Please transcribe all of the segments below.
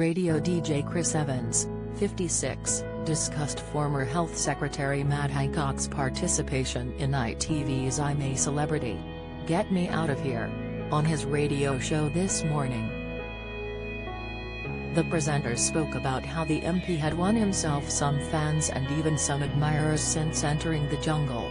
Radio DJ Chris Evans, 56, discussed former Health Secretary Matt Hancock's participation in ITV's I'm a Celebrity. Get Me Out of Here, on his radio show this morning. The presenter spoke about how the MP had won himself some fans and even some admirers since entering the jungle.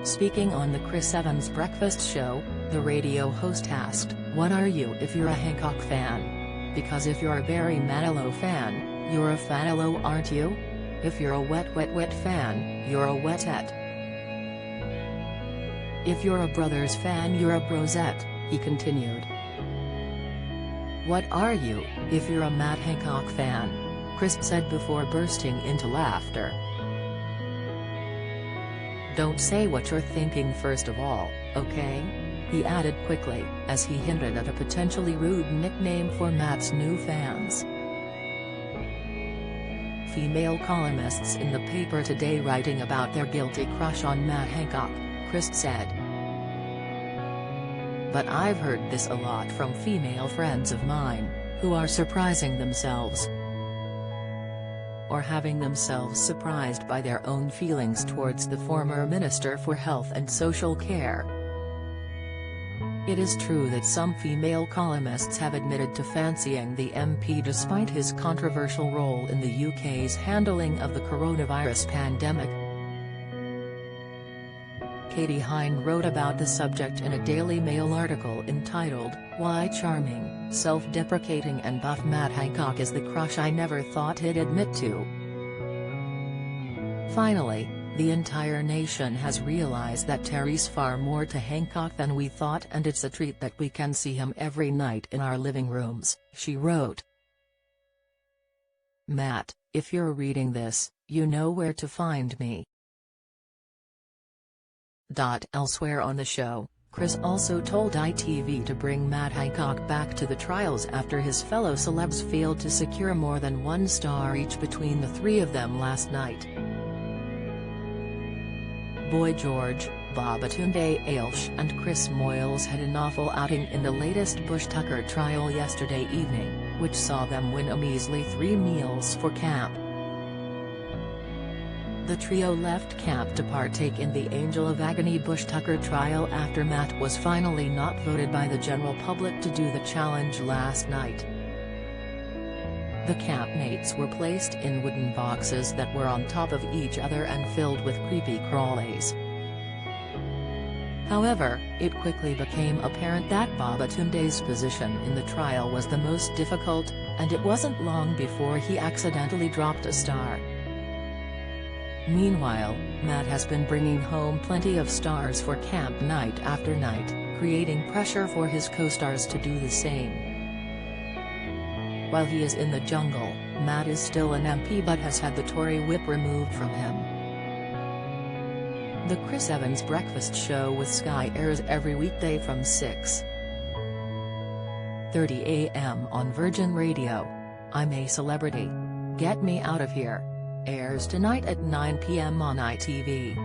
Speaking on the Chris Evans Breakfast Show, the radio host asked, "What are you if you're a Hancock fan? Because if you're a Barry Manilow fan, you're a Fanilow, aren't you? If you're a wet fan, you're a wetette. If you're a Brothers fan, you're a Brosette," he continued. "What are you, if you're a Matt Hancock fan?" Chris said before bursting into laughter. "Don't say what you're thinking first of all, okay?" he added quickly, as he hinted at a potentially rude nickname for Matt's new fans. Female columnists in the paper today writing about their guilty crush on Matt Hancock, Chris said. "But I've heard this a lot from female friends of mine, who are surprising themselves. Or having themselves surprised by their own feelings towards the former Minister for Health and Social Care. It is true that some female columnists have admitted to fancying the MP despite his controversial role in the UK's handling of the coronavirus pandemic." Katie Hine wrote about the subject in a Daily Mail article entitled, "Why Charming, Self-Deprecating and Buff Matt Hancock is the Crush I Never Thought He'd Admit to." Finally, the entire nation has realized that Terry's far more to Hancock than we thought, and it's a treat that we can see him every night in our living rooms, she wrote. "Matt, if you're reading this, you know where to find me." Elsewhere on the show, Chris also told ITV to bring Matt Hancock back to the trials after his fellow celebs failed to secure more than one star each between the three of them last night. Boy George, Babatunde Ailsh and Chris Moyles had an awful outing in the latest Bush-Tucker trial yesterday evening, which saw them win a measly 3 meals for camp. The trio left camp to partake in the Angel of Agony Bush-Tucker trial after Matt was finally not voted by the general public to do the challenge last night. The campmates were placed in wooden boxes that were on top of each other and filled with creepy crawlies. However, it quickly became apparent that Babatunde's position in the trial was the most difficult, and it wasn't long before he accidentally dropped a star. Meanwhile, Matt has been bringing home plenty of stars for camp night after night, creating pressure for his co-stars to do the same. While he is in the jungle, Matt is still an MP but has had the Tory whip removed from him. The Chris Evans Breakfast Show with Sky airs every weekday from 6:30 a.m. on Virgin Radio. I'm a Celebrity. Get Me Out of Here airs tonight at 9 p.m. on ITV.